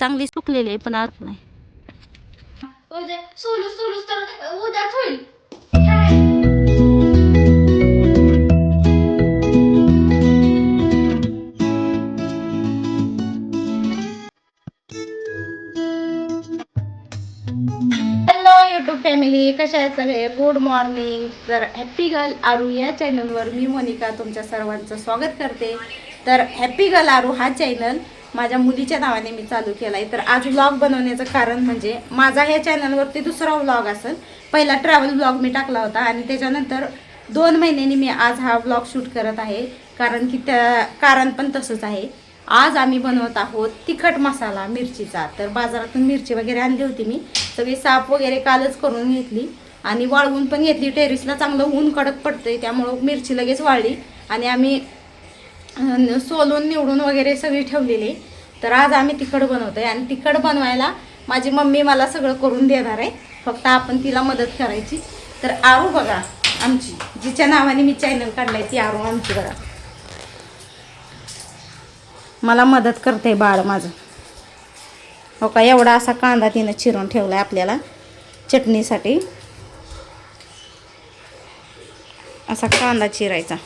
चांगली सुकलेली आहे पण आत नाही. उद्या सोलूस तर उद्याच होईल. हॅलो यूट्यूब फॅमिली, कशा आहेत सगळे? Good morning. तर हॅपी गर्ल आरू या चॅनलवर मी मोनिका तुमच्या सर्वांचं स्वागत करते. तर हॅपी गर्ल आरू हा चॅनल माझ्या मुलीच्या नावाने मी चालू केला आहे. तर आज व्लॉग बनवण्याचं कारण म्हणजे माझा ह्या चॅनलवरती दुसरा व्लॉग असेल. पहिला ट्रॅव्हल व्लॉग मी टाकला होता आणि त्याच्यानंतर 2 महिन्यांनी मी आज हा व्लॉग शूट करत आहे. कारण की त्या कारण पण तसंच आहे. आज आम्ही बनवत आहोत तिखट मसाला मिरचीचा. तर बाजारातून मिरची वगैरे आणली होती मी, सगळी साफ वगैरे कालच करून घेतली आणि वाळवून पण घेतली. टेरेसला चांगलं ऊन कडक पडतंय त्यामुळं मिरची लगेच वाळली आणि आम्ही सोलून निवडून वगैरे सगळी ठेवलेली. तर आज आम्ही तिखट बनवतोय आणि तिखट बनवायला माझी मम्मी मला सगळं करून देणार आहे, फक्त आपण तिला मदत करायची. तर आरू बघा आमची, जिच्या नावाने मी चॅनल काढलाय ती आरू आमची बघा, मला मदत करते बाळ माझं. हो का, एवढा असा कांदा तिनं चिरून ठेवलाय आपल्याला चटणीसाठी. असा कांदा चिरायचा.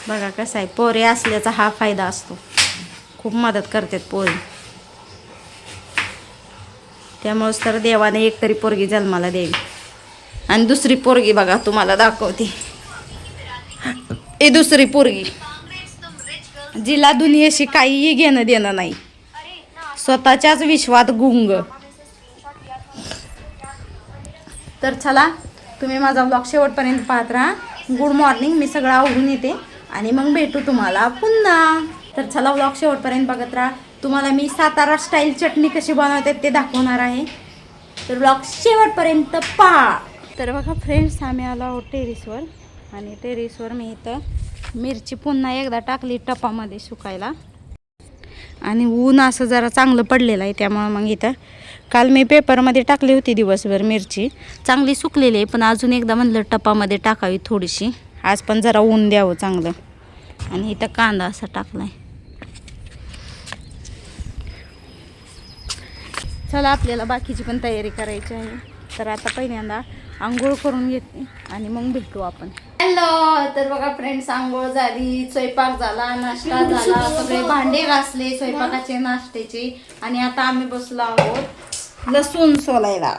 बघा कसं आहे, पोरे असल्याचा हा फायदा असतो, खूप मदत करतात पोरी. त्यामुळेच तर देवाने एक तरी पोरगी जन्माला द्यावी. आणि दुसरी पोरगी बघा तुम्हाला दाखवते, ही दुसरी पोरगी जिला दुनियेशी काहीही घेणं देणं नाही, स्वतःच्याच विश्वात गुंग. तर चला तुम्ही माझा ब्लॉग शेवटपर्यंत पाहत राहा. Good morning. मी सगळं आवरून येते आणि मग भेटू तुम्हाला पुन्हा. तर चला ब्लॉग शेवटपर्यंत बघत राहा. तुम्हाला मी सातारा स्टाईल चटणी कशी बनवतात ते दाखवणार आहे. तर ब्लॉग शेवटपर्यंत पहा. तर बघा फ्रेंड्स, आम्ही आलो आहोत टेरेसवर आणि टेरेसवर मी इथं मिरची पुन्हा एकदा टाकली टपामध्ये सुकायला. आणि ऊन असं जरा चांगलं पडलेलं आहे त्यामुळं मग इथं काल मी पेपरमध्ये टाकली होती दिवसभर मिरची, चांगली सुकलेली आहे पण अजून एकदा म्हणलं टपामध्ये टाकावी थोडीशी. आज पण जरा ऊन द्यावं चांगलं. आणि इथं कांदा असा टाकलाय. चला आपल्याला बाकीची पण तयारी करायची आहे. तर आता पहिल्यांदा आंघोळ करून घेते आणि मग भेटू आपण. हॅलो. तर बघा फ्रेंड्स, आंघोळ झाली, स्वयंपाक झाला, नाश्ता झाला, सगळे भांडे घासले स्वयंपाकाचे नाश्त्याचे आणि आता आम्ही बसलो आहोत लसूण सोलायला.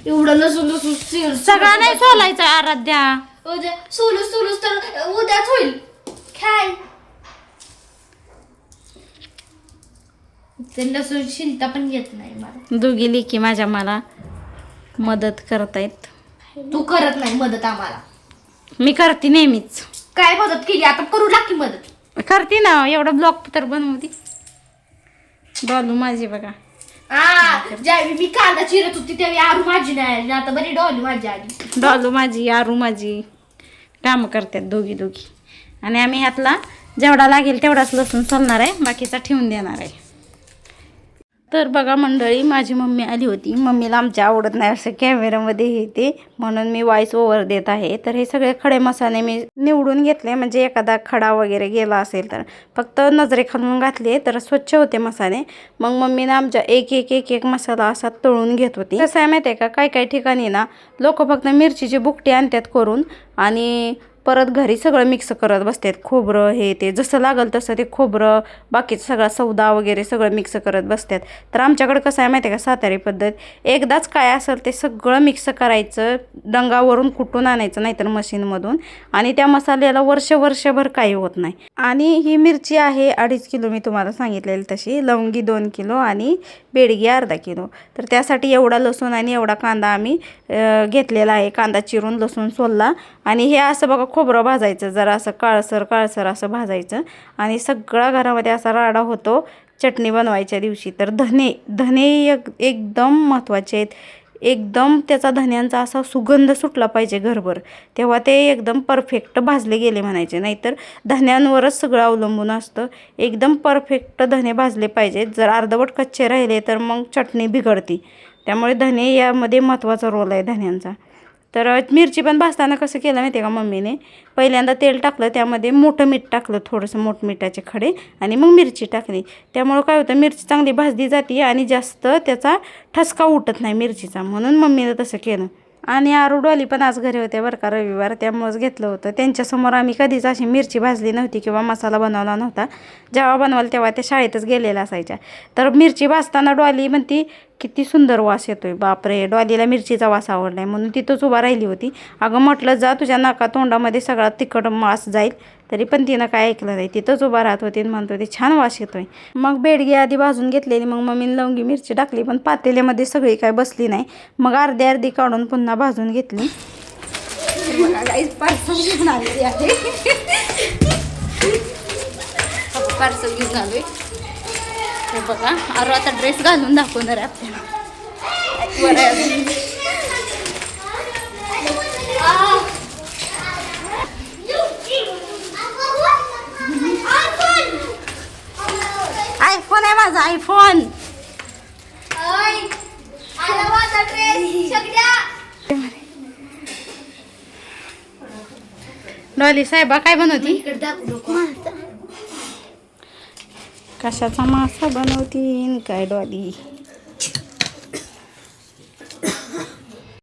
एवढं लसूण सगळा नाही सोलायचं आराध्या, उद्या सोलूस तर उद्याच होईल. काय ते लसूण शिंता पण येत नाही मला. दोघी लेकी माझ्या मला मदत करतायत. तू करत नाही मदत आम्हाला. मी करते नेहमीच. काय मदत केली आता? करू लागली मदत. करते ना, एवढा ब्लॉग तर बनवते. डॉलू माझी बघा. ज्यावेळी मी कांदा चिरत होती त्यावेळी आरू माझी नाही, आता बरी डॉली माझी आली. डॉलू माझी, आरू माझी काम करतात दोघी. आणि आम्ही ह्यातला जेवढा लागेल तेवढाच लसूण सोलणार आहे, बाकीचा ठेवून देणार आहे. तर बघा मंडळी, माझी मम्मी आली होती. मम्मीला आमच्या आवडत नाही असं कॅमेरामध्ये येते म्हणून मी वॉइस ओव्हर देत आहे. तर हे सगळे खडे मसाले मी निवडून घेतले, म्हणजे एखादा खडा वगैरे गेला असेल तर फक्त नजरेखालून घातले तर स्वच्छ होते मसाले. मग मम्मीनं आमच्या एक मसाला असा तळून घेत होती. कसं आहे माहिती आहे का, काही ठिकाणी ना लोक फक्त मिरचीची बुकटी आणतात करून आणि परत घरी सगळं मिक्स करत बसतात. खोबरं हे ते जसं लागल तसं ते खोबरं, बाकीचं सगळा सौदा वगैरे सगळं मिक्स करत बसतात. तर आमच्याकडे कसं आहे माहिती आहे का, सातारी पद्धत, एकदाच काय असेल ते सगळं मिक्स करायचं, डंगावरून कुटून आणायचं नाहीतर मशीनमधून, आणि त्या मसाल्याला वर्षभर काही होत नाही. आणि ही मिरची आहे 2.5 किलो, मी तुम्हाला सांगितलेली तशी. लवंगी 2 किलो आणि बेडगी अर्धा किलो. तर त्यासाठी एवढा लसूण आणि एवढा कांदा आम्ही घेतलेला आहे. कांदा चिरून लसूण सोलला आणि हे असं बघा खोबरं भाजायचं, जरा असं काळसर असं भाजायचं आणि सगळा घरामध्ये असा राडा होतो चटणी बनवायच्या दिवशी. तर धने एकदम महत्त्वाचे आहेत. एकदम त्याचा धन्यांचा असा सुगंध सुटला पाहिजे घरभर, तेव्हा ते एकदम परफेक्ट भाजले गेले म्हणायचे. नाहीतर धन्यांवरच सगळं अवलंबून असतं. एकदम परफेक्ट धने भाजले पाहिजेत. जर अर्धवट कच्चे राहिले तर मग चटणी बिघडते. त्यामुळे धने यामध्ये महत्त्वाचा रोल आहे धन्यांचा. तर मिरची पण भाजताना कसं केलं माहिती आहे का मम्मीने, पहिल्यांदा तेल टाकलं, त्यामध्ये मोठं मीठ टाकलं, थोडंसं मोठं मिठाचे खडे, आणि मग मिरची टाकली. त्यामुळं काय होतं, मिरची चांगली भाजली जाते आणि जास्त त्याचा ठसका उठत नाही मिरचीचा, म्हणून मम्मीनं तसं केलं. आणि आरू डॉली पण आज घरी होते बरं का, रविवार, त्यामुळंच घेतलं होतं. त्यांच्यासमोर आम्ही कधीच अशी मिरची भाजली नव्हती किंवा मसाला बनवला नव्हता. जेव्हा बनवाल तेव्हा त्या शाळेतच गेलेल्या असायच्या. तर मिरची भाजताना डॉली म्हणती किती सुंदर वास येतोय, बापरे, डॉलीला मिरचीचा वास आवडलाय म्हणून तिथंच उभा राहिली होती. अगं म्हटलं जा, तुझ्या नाका तोंडामध्ये सगळा तिखट वास जाईल, तरी पण तिनं काय ऐकलं नाही, तिथंच उभा राहत होती आणि म्हणत होती छान वास येतोय. मग बेडगी आधी भाजून घेतलेली, मग मम्मीने लवंगी मिरची टाकली, पण पातेल्यामध्ये सगळी काय बसली नाही, मग अर्धी अर्धी काढून पुन्हा भाजून घेतली. पार्सल घेऊन आलेली आहे. पार्सल घेऊन आलोय. हे बघा, आरू आता ड्रेस घालून दाखवणार आहे आपल्याला. आयफोन आहे माझा, आयफोन. डॉली साहेबा काय बनवती? कशाचा मासा बनवतीन काय डॉली?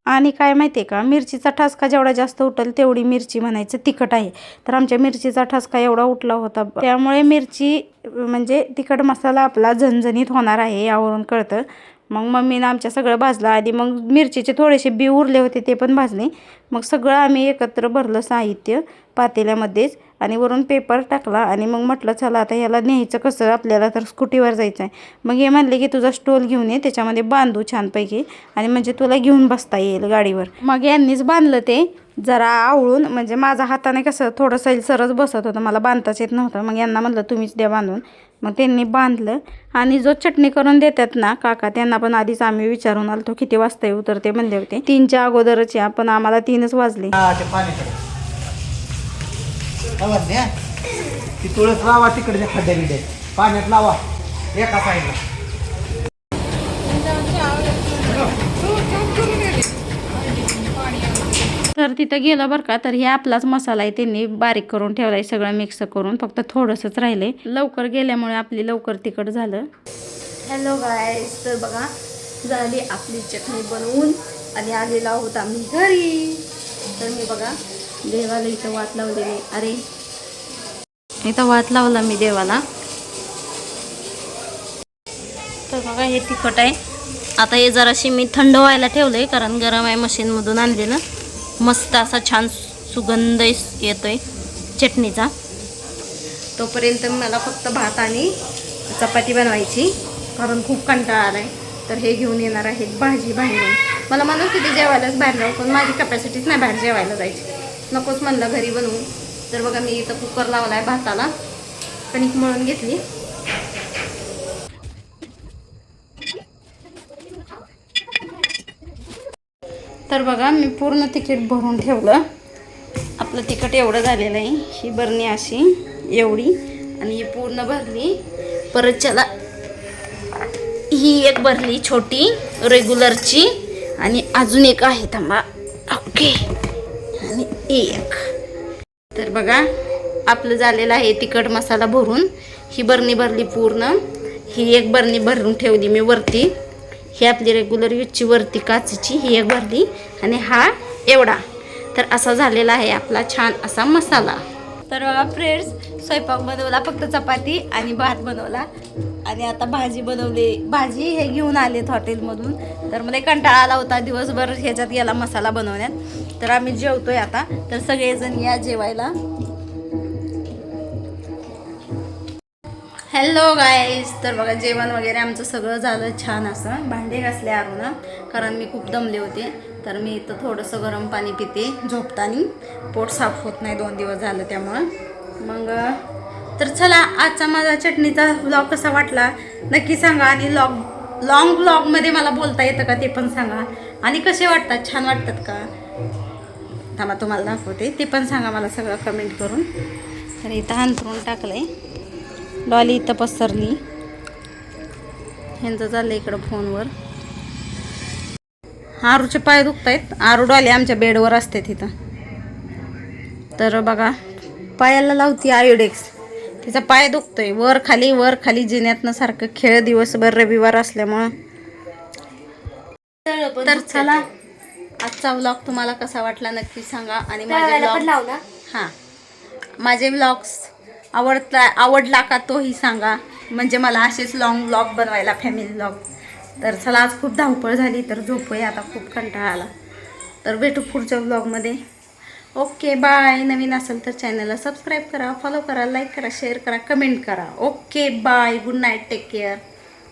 आणि काय माहिती आहे का, मिरचीचा ठसका जेवढा जास्त उठेल तेवढी मिरची म्हणायचं तिखट आहे. तर आमच्या मिरचीचा ठसका एवढा उठला होता, त्यामुळे मिरची म्हणजे तिखट मसाला आपला झणझणीत होणार आहे यावरून कळतं. मग मम्मीनं आमच्या सगळं भाजलं आणि मग मिरचीचे थोडेसे बी उरले होते ते पण भाजले. मग सगळं आम्ही एकत्र भरलं साहित्य पातेल्यामध्येच आणि वरून पेपर टाकला आणि मग म्हटलं चला आता ह्याला न्यायचं कसं, आपल्याला तर स्कूटीवर जायचं आहे. मग हे म्हणले की तुझा स्टोल घेऊन ये, त्याच्यामध्ये बांधू छानपैकी आणि म्हणजे तुला घेऊन बसता येईल गाडीवर. मग यांनीच बांधलं ते जरा आवळून, म्हणजे माझा हाताने कसं थोडं सैलसरच बसत होतं, मला बांधताच येत नव्हतं. मग यांना म्हटलं तुम्हीच द्या बांधून. मग त्यांनी बांधलं. आणि जो चटणी करून देतात ना काका, त्यांना पण आधीच आम्ही विचारून आलतो किती वाजता येऊ, तर ते म्हणले होते 3च्या अगोदरच या, पण आम्हाला 3च वाजले. ती तुळस लावा तिकडे खड्डे बिड्डे पाण्यात लावा एका साईडला. तर तिथं गेलं बरं का, तर हे आपलाच मसाला आहे, त्यांनी बारीक करून ठेवला आहे सगळं मिक्स करून, फक्त थोडंसंच राहिले. लवकर गेल्यामुळे आपली लवकर तिखट झालं. हॅलो गाईज, तर बघा झाली आपली चटणी बनवून आणि आलेलो आहोत आम्ही घरी. तर मी बघा देवाला इथं वात लावलेली. अरे इथं वात लावला मी देवाला. तर बघा हे तिखट आहे. आता हे जराशी मी थंड व्हायला ठेवलं आहे, कारण गरम आहे, मशीनमधून आणलेलं. मस्त असा छान सुगंध येतोय चटणीचा. तोपर्यंत मला फक्त भात आणि चपाती बनवायची, कारण खूप कंटाळा आला आहे. तर हे घेऊन येणार आहेत भाजी बाहेरून. मला म्हणत होते जेवायलाच बाहेर जाऊ, पण माझी कपॅसिटीच नाही बाहेर जेवायला जायची, नकोच म्हणलं घरी बनवू. तर बघा मी इथं कुकर लावला आहे भाताला, कणिक मळून घेतली. तर बघा मी पूर्ण तिकीट भरून ठेवलं. आपलं तिखट एवढं झालेलं आहे. ही बरणी अशी एवढी आणि ही पूर्ण भरली. परत चला ही एक भरली छोटी रेग्युलरची आणि अजून एक आहे, थांबा, ओके, आणि एक. तर बघा आपलं झालेलं आहे तिखट मसाला भरून. ही बरणी भरली पूर्ण. ही एक बरणी भरून ठेवली मी वरती. ही आपली रेग्युलर यूजची वरती काचेची ही एक भरली आणि हा एवढा. तर असा झालेला आहे आपला छान असा मसाला. तर बघा फ्रेंड्स, स्वयंपाक बनवला, फक्त चपाती आणि भात बनवला आणि आता भाजी बनवली. भाजी हे घेऊन आलेत हॉटेलमधून. तर मला कंटाळा आला होता दिवसभर ह्याच्यात गेला मसाला बनवण्यात. तर आम्ही जेवतोय आता. तर सगळेजण या जेवायला. हॅलो गाईज, तर बघा जेवण वगैरे आमचं सगळं झालं छान असं. भांडे घासले आरून, कारण मी खूप दमले होते. तर मी इथं थोडंसं गरम पाणी पिते झोपतानी, पोट साफ होत नाही 2 दिवस झालं त्यामुळं. मग तर चला, आजचा माझा चटणीचा व्लॉग कसा वाटला नक्की सांगा. आणि लॉंग व्लॉगमध्ये मला बोलता येतं का ते पण सांगा. आणि कसे वाटतात, छान वाटतात का, थांबा तुम्हाला दाखवते, ते पण सांगा मला सगळं कमेंट करून. तर इथं अंथरून टाकलंय. डॉली इथं पसरली. ह्यांचं चाललं इकडं फोनवर. आरूचे पाय दुखत आहेत. आरू डॉली आमच्या बेडवर असते तिथं. तर बघा पायाला लावती आयोडेक्स. तिचा पाय दुखतोय वर खाली जिन्यातनं सारखं खेळ दिवसभर रविवार असल्यामुळं. तर चला आजचा व्लॉग तुम्हाला कसा वाटला नक्की सांगा. आणि माझे व्लॉग हां माझे व्लॉग्स आवडला का तोही सांगा. म्हणजे मला असेच लॉंग व्लॉग बनवायला फॅमिली व्लॉग. तर चला आज खूप धावपळ झाली तर झोपूया आता. खूप कंटाळा आला. तर भेटू पुढच्या व्लॉगमध्ये. Okay bye. नवीन असेल तर चॅनलला सबस्क्राईब करा, फॉलो करा, लाईक करा, शेअर करा, कमेंट करा. Okay bye. Good night. Take care.